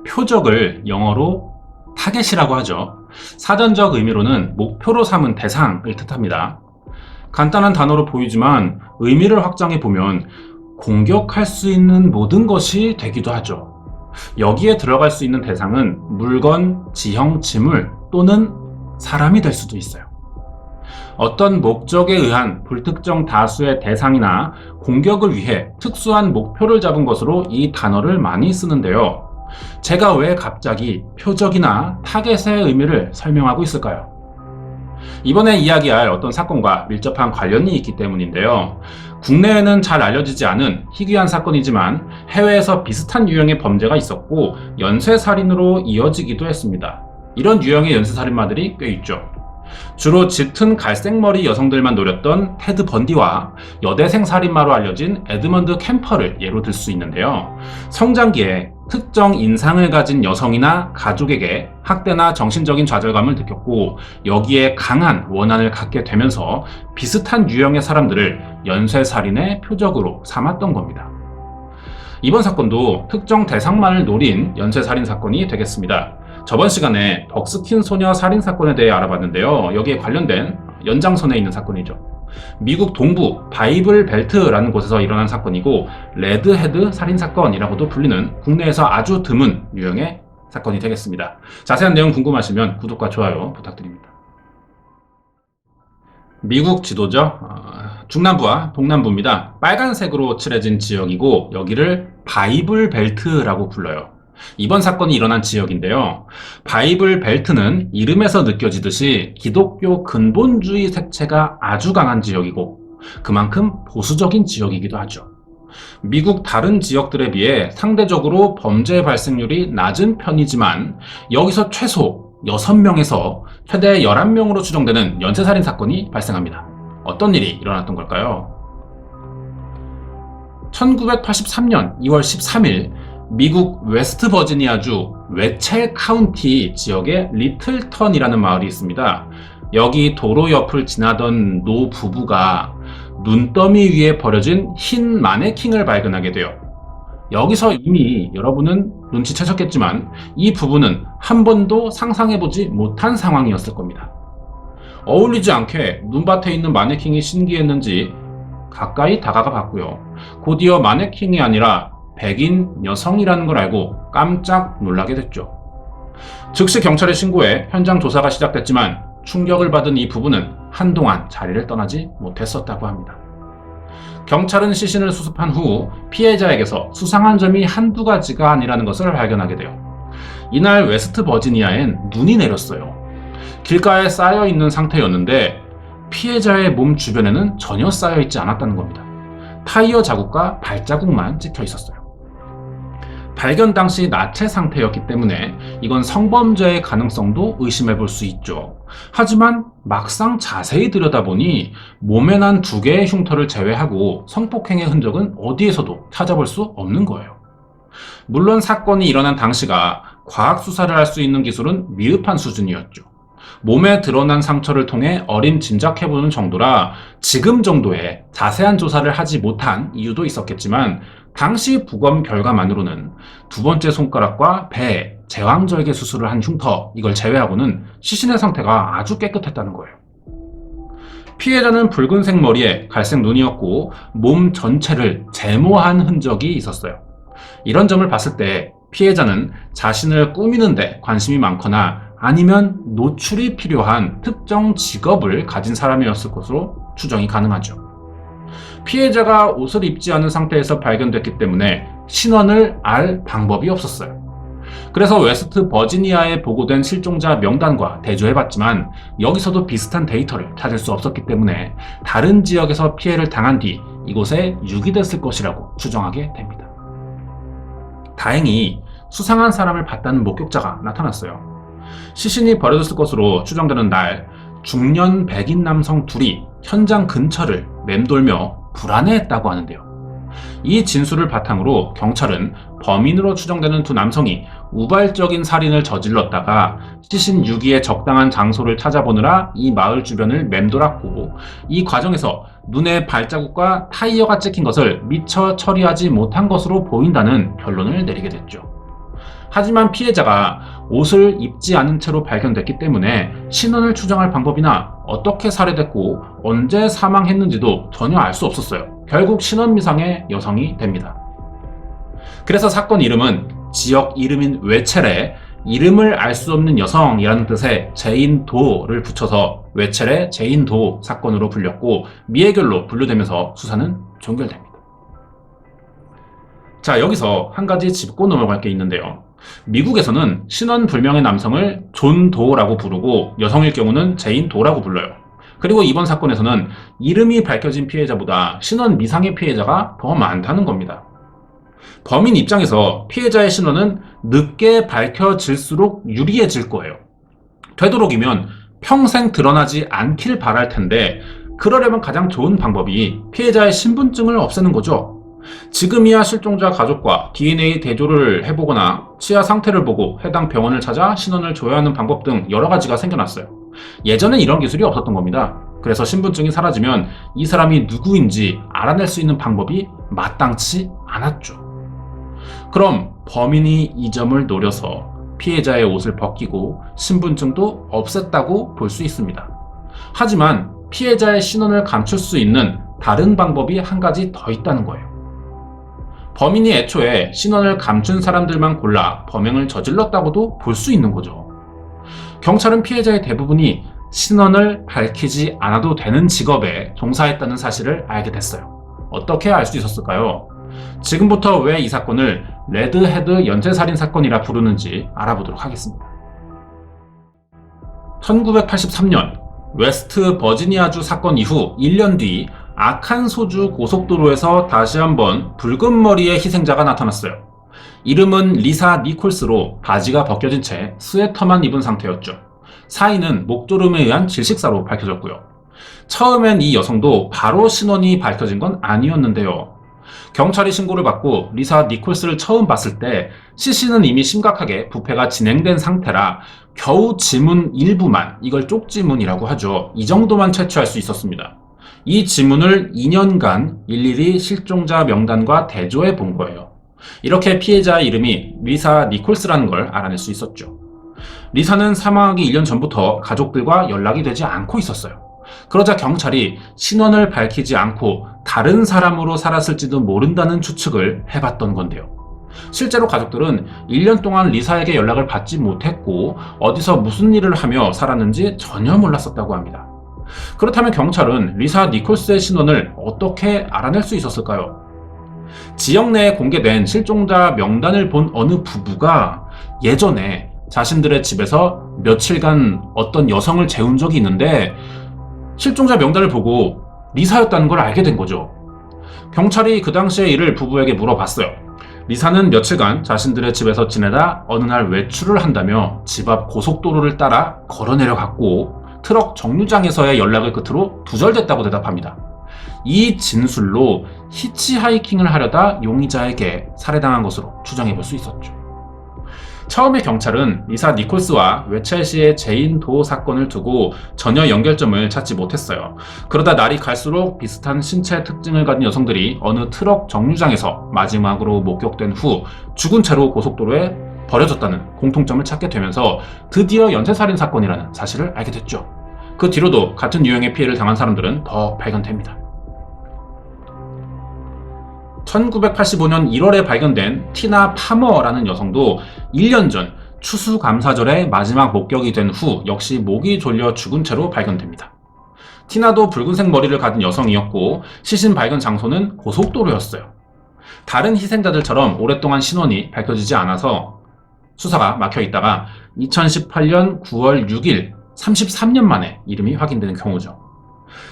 표적을 영어로 타겟이라고 하죠. 사전적 의미로는 목표로 삼은 대상을 뜻합니다. 간단한 단어로 보이지만 의미를 확장해 보면 공격할 수 있는 모든 것이 되기도 하죠. 여기에 들어갈 수 있는 대상은 물건, 지형, 지물 또는 사람이 될 수도 있어요. 어떤 목적에 의한 불특정 다수의 대상이나 공격을 위해 특수한 목표를 잡은 것으로 이 단어를 많이 쓰는데요. 제가 왜 갑자기 표적이나 타겟의 의미를 설명하고 있을까요? 이번에 이야기할 어떤 사건과 밀접한 관련이 있기 때문인데요. 국내에는 잘 알려지지 않은 희귀한 사건이지만 해외에서 비슷한 유형의 범죄가 있었고 연쇄살인으로 이어지기도 했습니다. 이런 유형의 연쇄살인마들이 꽤 있죠. 주로 짙은 갈색머리 여성들만 노렸던 테드 번디와 여대생 살인마로 알려진 에드먼드 캠퍼를 예로 들 수 있는데요. 성장기에 특정 인상을 가진 여성이나 가족에게 학대나 정신적인 좌절감을 느꼈고 여기에 강한 원한을 갖게 되면서 비슷한 유형의 사람들을 연쇄살인의 표적으로 삼았던 겁니다. 이번 사건도 특정 대상만을 노린 연쇄살인 사건이 되겠습니다. 저번 시간에 벅스킨 소녀 살인 사건에 대해 알아봤는데요. 여기에 관련된 연장선에 있는 사건이죠. 미국 동부 바이블 벨트라는 곳에서 일어난 사건이고 레드헤드 살인 사건이라고도 불리는 국내에서 아주 드문 유형의 사건이 되겠습니다. 자세한 내용 궁금하시면 구독과 좋아요 부탁드립니다. 미국 지도죠. 중남부와 동남부입니다. 빨간색으로 칠해진 지역이고 여기를 바이블 벨트라고 불러요. 이번 사건이 일어난 지역인데요. 바이블 벨트는 이름에서 느껴지듯이 기독교 근본주의 색채가 아주 강한 지역이고 그만큼 보수적인 지역이기도 하죠. 미국 다른 지역들에 비해 상대적으로 범죄 발생률이 낮은 편이지만 여기서 최소 6명에서 최대 11명으로 추정되는 연쇄살인 사건이 발생합니다. 어떤 일이 일어났던 걸까요? 1983년 2월 13일 미국 웨스트 버지니아주 웨첼 카운티 지역의 리틀턴이라는 마을이 있습니다. 여기 도로 옆을 지나던 노 부부가 눈더미 위에 버려진 흰 마네킹을 발견하게 돼요. 여기서 이미 여러분은 눈치채셨겠지만 이 부부는 한 번도 상상해보지 못한 상황이었을 겁니다. 어울리지 않게 눈밭에 있는 마네킹이 신기했는지 가까이 다가가 봤고요. 곧이어 마네킹이 아니라 백인 여성이라는 걸 알고 깜짝 놀라게 됐죠. 즉시 경찰에 신고해 현장 조사가 시작됐지만 충격을 받은 이 부부는 한동안 자리를 떠나지 못했었다고 합니다. 경찰은 시신을 수습한 후 피해자에게서 수상한 점이 한두 가지가 아니라는 것을 발견하게 돼요. 이날 웨스트 버지니아엔 눈이 내렸어요. 길가에 쌓여있는 상태였는데 피해자의 몸 주변에는 전혀 쌓여있지 않았다는 겁니다. 타이어 자국과 발자국만 찍혀 있었어요. 발견 당시 나체 상태였기 때문에 이건 성범죄의 가능성도 의심해 볼 수 있죠. 하지만 막상 자세히 들여다보니 몸에 난 2개의 흉터를 제외하고 성폭행의 흔적은 어디에서도 찾아볼 수 없는 거예요. 물론 사건이 일어난 당시가 과학 수사를 할 수 있는 기술은 미흡한 수준이었죠. 몸에 드러난 상처를 통해 어림 짐작해보는 정도라 지금 정도의 자세한 조사를 하지 못한 이유도 있었겠지만 당시 부검 결과만으로는 2번째 손가락과 배에 제왕절개 수술을 한 흉터 이걸 제외하고는 시신의 상태가 아주 깨끗했다는 거예요. 피해자는 붉은색 머리에 갈색 눈이었고 몸 전체를 제모한 흔적이 있었어요. 이런 점을 봤을 때 피해자는 자신을 꾸미는데 관심이 많거나 아니면 노출이 필요한 특정 직업을 가진 사람이었을 것으로 추정이 가능하죠. 피해자가 옷을 입지 않은 상태에서 발견됐기 때문에 신원을 알 방법이 없었어요. 그래서 웨스트 버지니아에 보고된 실종자 명단과 대조해봤지만 여기서도 비슷한 데이터를 찾을 수 없었기 때문에 다른 지역에서 피해를 당한 뒤 이곳에 유기됐을 것이라고 추정하게 됩니다. 다행히 수상한 사람을 봤다는 목격자가 나타났어요. 시신이 버려졌을 것으로 추정되는 날 중년 백인 남성 둘이 현장 근처를 맴돌며 불안해했다고 하는데요. 이 진술을 바탕으로 경찰은 범인으로 추정되는 2 남성이 우발적인 살인을 저질렀다가 시신 유기에 적당한 장소를 찾아보느라 이 마을 주변을 맴돌았고 이 과정에서 눈에 발자국과 타이어가 찍힌 것을 미처 처리하지 못한 것으로 보인다는 결론을 내리게 됐죠. 하지만 피해자가 옷을 입지 않은 채로 발견됐기 때문에 신원을 추정할 방법이나 어떻게 살해됐고 언제 사망했는지도 전혀 알 수 없었어요. 결국 신원미상의 여성이 됩니다. 그래서 사건 이름은 지역 이름인 외첼에 이름을 알 수 없는 여성이라는 뜻의 제인도를 붙여서 외첼의 제인도 사건으로 불렸고 미해결로 분류되면서 수사는 종결됩니다. 자, 여기서 한 가지 짚고 넘어갈 게 있는데요. 미국에서는 신원 불명의 남성을 존 도라고 부르고 여성일 경우는 제인 도라고 불러요. 그리고 이번 사건에서는 이름이 밝혀진 피해자보다 신원 미상의 피해자가 더 많다는 겁니다. 범인 입장에서 피해자의 신원은 늦게 밝혀질수록 유리해질 거예요. 되도록이면 평생 드러나지 않길 바랄 텐데 그러려면 가장 좋은 방법이 피해자의 신분증을 없애는 거죠. 지금이야 실종자 가족과 DNA 대조를 해보거나 치아 상태를 보고 해당 병원을 찾아 신원을 줘야 하는 방법 등 여러 가지가 생겨났어요. 예전엔 이런 기술이 없었던 겁니다. 그래서 신분증이 사라지면 이 사람이 누구인지 알아낼 수 있는 방법이 마땅치 않았죠. 그럼 범인이 이 점을 노려서 피해자의 옷을 벗기고 신분증도 없앴다고 볼 수 있습니다. 하지만 피해자의 신원을 감출 수 있는 다른 방법이 한 가지 더 있다는 거예요. 범인이 애초에 신원을 감춘 사람들만 골라 범행을 저질렀다고도 볼 수 있는 거죠. 경찰은 피해자의 대부분이 신원을 밝히지 않아도 되는 직업에 종사했다는 사실을 알게 됐어요. 어떻게 알 수 있었을까요? 지금부터 왜 이 사건을 레드헤드 연쇄살인 사건이라 부르는지 알아보도록 하겠습니다. 1983년 웨스트 버지니아주 사건 이후 1년 뒤 아칸소주 고속도로에서 다시 한번 붉은 머리의 희생자가 나타났어요. 이름은 리사 니콜스로 바지가 벗겨진 채 스웨터만 입은 상태였죠. 사인은 목조름에 의한 질식사로 밝혀졌고요. 처음엔 이 여성도 바로 신원이 밝혀진 건 아니었는데요. 경찰이 신고를 받고 리사 니콜스를 처음 봤을 때 시신은 이미 심각하게 부패가 진행된 상태라 겨우 지문 일부만, 이걸 쪽지문이라고 하죠. 이 정도만 채취할 수 있었습니다. 이 지문을 2년간 일일이 실종자 명단과 대조해 본 거예요. 이렇게 피해자의 이름이 리사 니콜스라는 걸 알아낼 수 있었죠. 리사는 사망하기 1년 전부터 가족들과 연락이 되지 않고 있었어요. 그러자 경찰이 신원을 밝히지 않고 다른 사람으로 살았을지도 모른다는 추측을 해봤던 건데요. 실제로 가족들은 1년 동안 리사에게 연락을 받지 못했고 어디서 무슨 일을 하며 살았는지 전혀 몰랐었다고 합니다. 그렇다면 경찰은 리사 니콜스의 신원을 어떻게 알아낼 수 있었을까요? 지역 내에 공개된 실종자 명단을 본 어느 부부가 예전에 자신들의 집에서 며칠간 어떤 여성을 재운 적이 있는데 실종자 명단을 보고 리사였다는 걸 알게 된 거죠. 경찰이 그 당시의 일을 부부에게 물어봤어요. 리사는 며칠간 자신들의 집에서 지내다 어느 날 외출을 한다며 집 앞 고속도로를 따라 걸어 내려갔고 트럭 정류장에서의 연락을 끝으로 두절됐다고 대답합니다. 이 진술로 히치하이킹을 하려다 용의자에게 살해당한 것으로 추정해 볼 수 있었죠. 처음에 경찰은 리사 니콜스와 외첼 씨의 제인도 사건을 두고 전혀 연결점을 찾지 못했어요. 그러다 날이 갈수록 비슷한 신체 특징을 가진 여성들이 어느 트럭 정류장에서 마지막으로 목격된 후 죽은 채로 고속도로에 버려졌다는 공통점을 찾게 되면서 드디어 연쇄살인 사건이라는 사실을 알게 됐죠. 그 뒤로도 같은 유형의 피해를 당한 사람들은 더 발견됩니다. 1985년 1월에 발견된 티나 파머라는 여성도 1년 전 추수감사절에 마지막 목격이 된 후 역시 목이 졸려 죽은 채로 발견됩니다. 티나도 붉은색 머리를 가진 여성이었고 시신 발견 장소는 고속도로였어요. 다른 희생자들처럼 오랫동안 신원이 밝혀지지 않아서 수사가 막혀 있다가 2018년 9월 6일 33년 만에 이름이 확인되는 경우죠.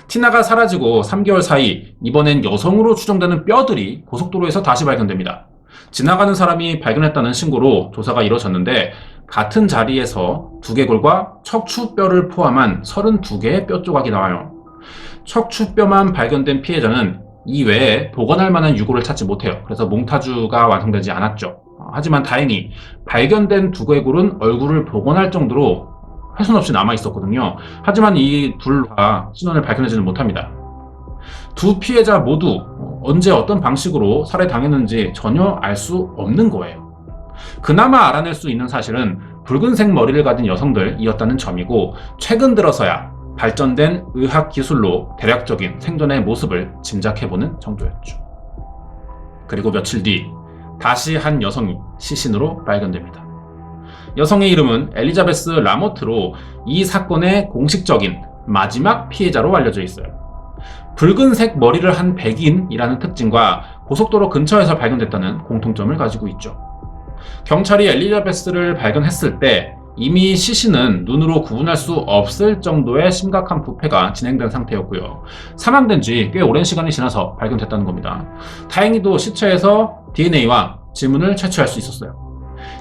티나가 사라지고 3개월 사이 이번엔 여성으로 추정되는 뼈들이 고속도로에서 다시 발견됩니다. 지나가는 사람이 발견했다는 신고로 조사가 이뤄졌는데 같은 자리에서 두개골과 척추뼈를 포함한 32개의 뼈 조각이 나와요. 척추뼈만 발견된 피해자는 이 외에 복원할 만한 유골을 찾지 못해요. 그래서 몽타주가 완성되지 않았죠. 하지만 다행히 발견된 두개골은 얼굴을 복원할 정도로 훼손 없이 남아 있었거든요. 하지만 이 둘 다 신원을 밝혀내지는 못합니다. 두 피해자 모두 언제 어떤 방식으로 살해당했는지 전혀 알 수 없는 거예요. 그나마 알아낼 수 있는 사실은 붉은색 머리를 가진 여성들이었다는 점이고, 최근 들어서야 발전된 의학 기술로 대략적인 생존의 모습을 짐작해보는 정도였죠. 그리고 며칠 뒤 다시 한 여성이 시신으로 발견됩니다. 여성의 이름은 엘리자베스 라모트로 이 사건의 공식적인 마지막 피해자로 알려져 있어요. 붉은색 머리를 한 백인이라는 특징과 고속도로 근처에서 발견됐다는 공통점을 가지고 있죠. 경찰이 엘리자베스를 발견했을 때 이미 시신은 눈으로 구분할 수 없을 정도의 심각한 부패가 진행된 상태였고요. 사망된 지 꽤 오랜 시간이 지나서 발견됐다는 겁니다. 다행히도 시체에서 DNA와 지문을 채취할 수 있었어요.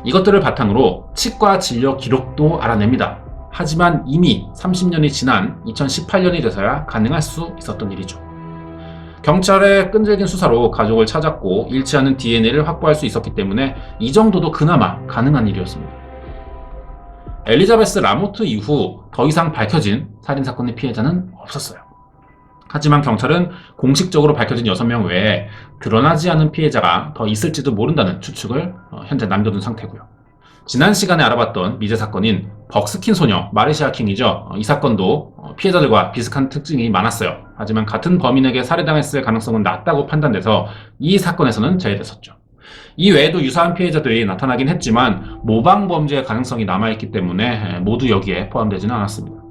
이것들을 바탕으로 치과 진료 기록도 알아냅니다. 하지만 이미 30년이 지난 2018년이 돼서야 가능할 수 있었던 일이죠. 경찰의 끈질긴 수사로 가족을 찾았고 일치하는 DNA를 확보할 수 있었기 때문에 이 정도도 그나마 가능한 일이었습니다. 엘리자베스 라모트 이후 더 이상 밝혀진 살인사건의 피해자는 없었어요. 하지만 경찰은 공식적으로 밝혀진 6명 외에 드러나지 않은 피해자가 더 있을지도 모른다는 추측을 현재 남겨둔 상태고요. 지난 시간에 알아봤던 미제 사건인 벅스킨 소녀 마리샤 킹이죠. 이 사건도 피해자들과 비슷한 특징이 많았어요. 하지만 같은 범인에게 살해당했을 가능성은 낮다고 판단돼서 이 사건에서는 제외됐었죠. 이 외에도 유사한 피해자들이 나타나긴 했지만 모방 범죄의 가능성이 남아있기 때문에 모두 여기에 포함되지는 않았습니다.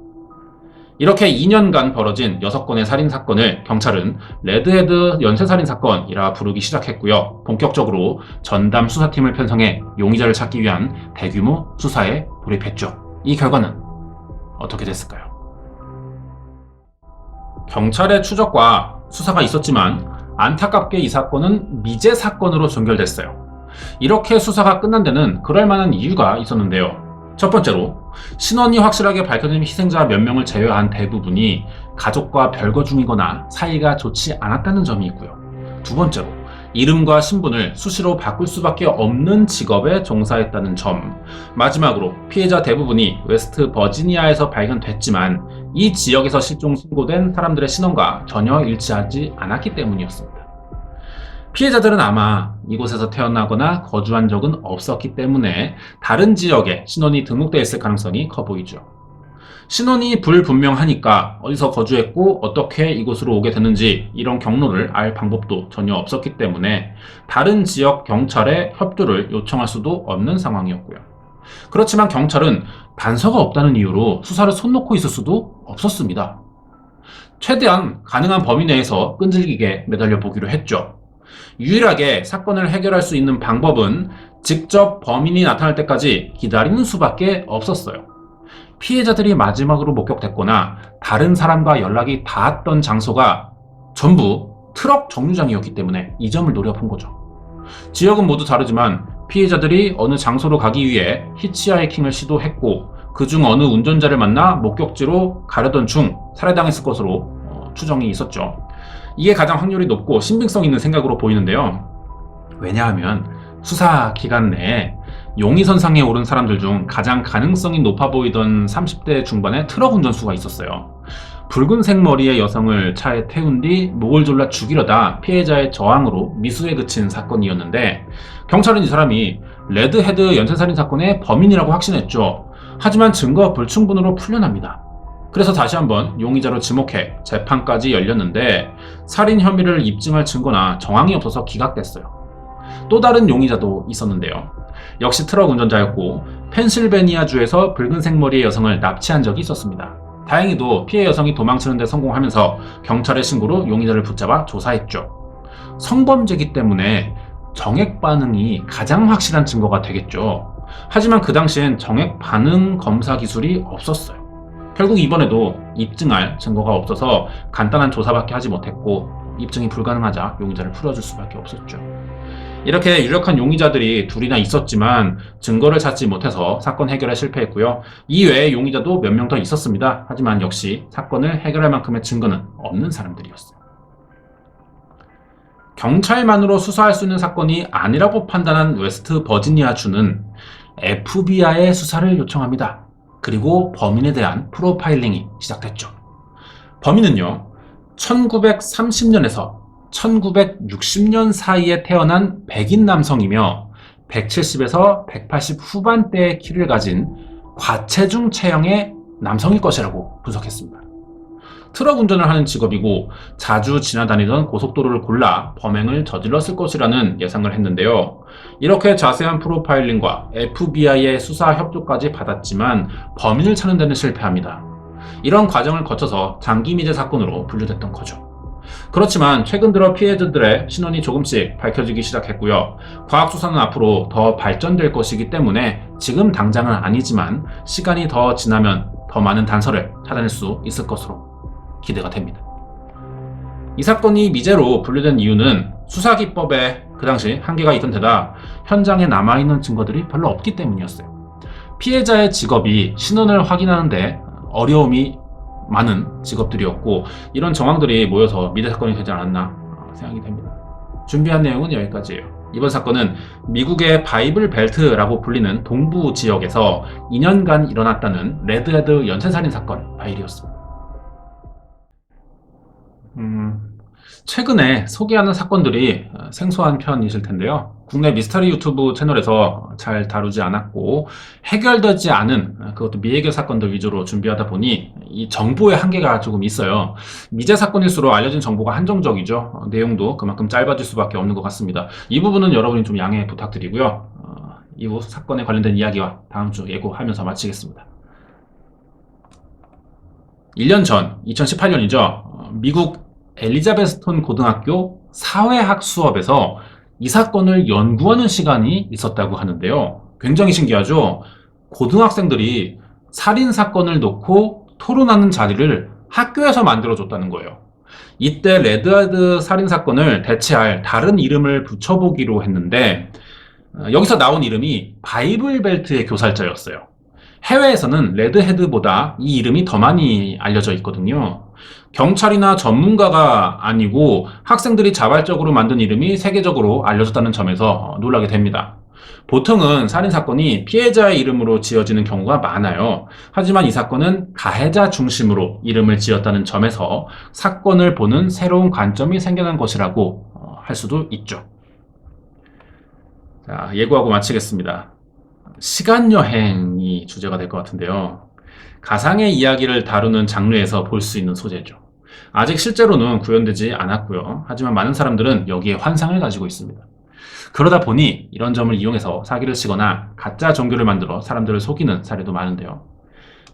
이렇게 2년간 벌어진 6건의 살인사건을 경찰은 레드헤드 연쇄살인사건이라 부르기 시작했고요. 본격적으로 전담 수사팀을 편성해 용의자를 찾기 위한 대규모 수사에 돌입했죠. 이 결과는 어떻게 됐을까요? 경찰의 추적과 수사가 있었지만 안타깝게 이 사건은 미제 사건으로 종결됐어요. 이렇게 수사가 끝난 데는 그럴 만한 이유가 있었는데요. 첫 번째로 신원이 확실하게 밝혀진 희생자 몇 명을 제외한 대부분이 가족과 별거 중이거나 사이가 좋지 않았다는 점이 있고요. 두 번째로 이름과 신분을 수시로 바꿀 수밖에 없는 직업에 종사했다는 점. 마지막으로 피해자 대부분이 웨스트 버지니아에서 발견됐지만 이 지역에서 실종 신고된 사람들의 신원과 전혀 일치하지 않았기 때문이었습니다. 피해자들은 아마 이곳에서 태어나거나 거주한 적은 없었기 때문에 다른 지역에 신원이 등록되어 있을 가능성이 커 보이죠. 신원이 불분명하니까 어디서 거주했고 어떻게 이곳으로 오게 됐는지 이런 경로를 알 방법도 전혀 없었기 때문에 다른 지역 경찰에 협조를 요청할 수도 없는 상황이었고요. 그렇지만 경찰은 단서가 없다는 이유로 수사를 손 놓고 있을 수도 없었습니다. 최대한 가능한 범위 내에서 끈질기게 매달려 보기로 했죠. 유일하게 사건을 해결할 수 있는 방법은 직접 범인이 나타날 때까지 기다리는 수밖에 없었어요. 피해자들이 마지막으로 목격됐거나 다른 사람과 연락이 닿았던 장소가 전부 트럭 정류장이었기 때문에 이 점을 노려본 거죠. 지역은 모두 다르지만 피해자들이 어느 장소로 가기 위해 히치하이킹을 시도했고 그중 어느 운전자를 만나 목격지로 가려던 중 살해당했을 것으로 추정이 있었죠. 이게 가장 확률이 높고 신빙성 있는 생각으로 보이는데요. 왜냐하면 수사 기간 내에 용의선상에 오른 사람들 중 가장 가능성이 높아 보이던 30대 중반의 트럭 운전수가 있었어요. 붉은색 머리의 여성을 차에 태운 뒤 목을 졸라 죽이려다 피해자의 저항으로 미수에 그친 사건이었는데 경찰은 이 사람이 레드헤드 연쇄살인 사건의 범인이라고 확신했죠. 하지만 증거 불충분으로 풀려납니다. 그래서 다시 한번 용의자로 지목해 재판까지 열렸는데 살인 혐의를 입증할 증거나 정황이 없어서 기각됐어요. 또 다른 용의자도 있었는데요. 역시 트럭 운전자였고 펜실베니아주에서 붉은색 머리의 여성을 납치한 적이 있었습니다. 다행히도 피해 여성이 도망치는 데 성공하면서 경찰의 신고로 용의자를 붙잡아 조사했죠. 성범죄이기 때문에 정액 반응이 가장 확실한 증거가 되겠죠. 하지만 그 당시엔 정액 반응 검사 기술이 없었어요. 결국 이번에도 입증할 증거가 없어서 간단한 조사밖에 하지 못했고 입증이 불가능하자 용의자를 풀어줄 수밖에 없었죠. 이렇게 유력한 용의자들이 둘이나 있었지만 증거를 찾지 못해서 사건 해결에 실패했고요. 이외에 용의자도 몇 명 더 있었습니다. 하지만 역시 사건을 해결할 만큼의 증거는 없는 사람들이었어요. 경찰만으로 수사할 수 있는 사건이 아니라고 판단한 웨스트 버지니아주는 FBI의 수사를 요청합니다. 그리고 범인에 대한 프로파일링이 시작됐죠. 범인은요, 1930년에서 1960년 사이에 태어난 백인 남성이며 170에서 180 후반대의 키를 가진 과체중 체형의 남성일 것이라고 분석했습니다. 트럭 운전을 하는 직업이고 자주 지나다니던 고속도로를 골라 범행을 저질렀을 것이라는 예상을 했는데요. 이렇게 자세한 프로파일링과 FBI의 수사 협조까지 받았지만 범인을 찾는 데는 실패합니다. 이런 과정을 거쳐서 장기 미제 사건으로 분류됐던 거죠. 그렇지만 최근 들어 피해자들의 신원이 조금씩 밝혀지기 시작했고요. 과학수사는 앞으로 더 발전될 것이기 때문에 지금 당장은 아니지만 시간이 더 지나면 더 많은 단서를 찾아낼 수 있을 것으로 기대가 됩니다. 이 사건이 미제로 분류된 이유는 수사기법에 그 당시 한계가 있던 데다 현장에 남아있는 증거들이 별로 없기 때문이었어요. 피해자의 직업이 신원을 확인하는데 어려움이 많은 직업들이었고 이런 정황들이 모여서 미제 사건이 되지 않았나 생각이 됩니다. 준비한 내용은 여기까지예요. 이번 사건은 미국의 바이블 벨트라고 불리는 동부 지역에서 2년간 일어났다는 레드헤드 연쇄살인 사건 파일이었습니다. 최근에 소개하는 사건들이 생소한 편이실 텐데요. 국내 미스터리 유튜브 채널에서 잘 다루지 않았고 해결되지 않은 그것도 미해결 사건들 위주로 준비하다 보니 이 정보의 한계가 조금 있어요. 미제 사건일수록 알려진 정보가 한정적이죠. 내용도 그만큼 짧아질 수밖에 없는 것 같습니다. 이 부분은 여러분이 좀 양해 부탁드리고요. 이후 사건에 관련된 이야기와 다음 주 예고하면서 마치겠습니다. 1년 전 2018년이죠. 미국 엘리자베스톤 고등학교 사회학 수업에서 이 사건을 연구하는 시간이 있었다고 하는데요. 굉장히 신기하죠? 고등학생들이 살인사건을 놓고 토론하는 자리를 학교에서 만들어줬다는 거예요. 이때 레드헤드 살인사건을 대체할 다른 이름을 붙여보기로 했는데 여기서 나온 이름이 바이블 벨트의 교살자였어요. 해외에서는 레드헤드보다 이 이름이 더 많이 알려져 있거든요. 경찰이나 전문가가 아니고 학생들이 자발적으로 만든 이름이 세계적으로 알려졌다는 점에서 놀라게 됩니다. 보통은 살인사건이 피해자의 이름으로 지어지는 경우가 많아요. 하지만 이 사건은 가해자 중심으로 이름을 지었다는 점에서 사건을 보는 새로운 관점이 생겨난 것이라고 할 수도 있죠. 자, 예고하고 마치겠습니다. 시간여행이 주제가 될 것 같은데요. 가상의 이야기를 다루는 장르에서 볼 수 있는 소재죠. 아직 실제로는 구현되지 않았고요. 하지만 많은 사람들은 여기에 환상을 가지고 있습니다. 그러다 보니 이런 점을 이용해서 사기를 치거나 가짜 종교를 만들어 사람들을 속이는 사례도 많은데요.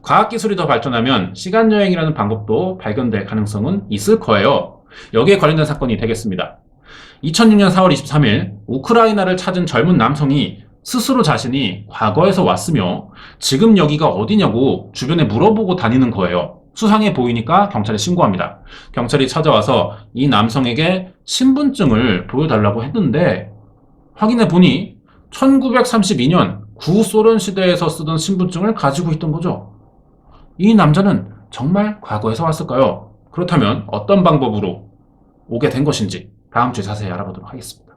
과학기술이 더 발전하면 시간여행이라는 방법도 발견될 가능성은 있을 거예요. 여기에 관련된 사건이 되겠습니다. 2006년 4월 23일 우크라이나를 찾은 젊은 남성이 스스로 자신이 과거에서 왔으며 지금 여기가 어디냐고 주변에 물어보고 다니는 거예요. 수상해 보이니까 경찰에 신고합니다. 경찰이 찾아와서 이 남성에게 신분증을 보여달라고 했는데 확인해 보니 1932년 구소련 시대에서 쓰던 신분증을 가지고 있던 거죠. 이 남자는 정말 과거에서 왔을까요? 그렇다면 어떤 방법으로 오게 된 것인지 다음 주에 자세히 알아보도록 하겠습니다.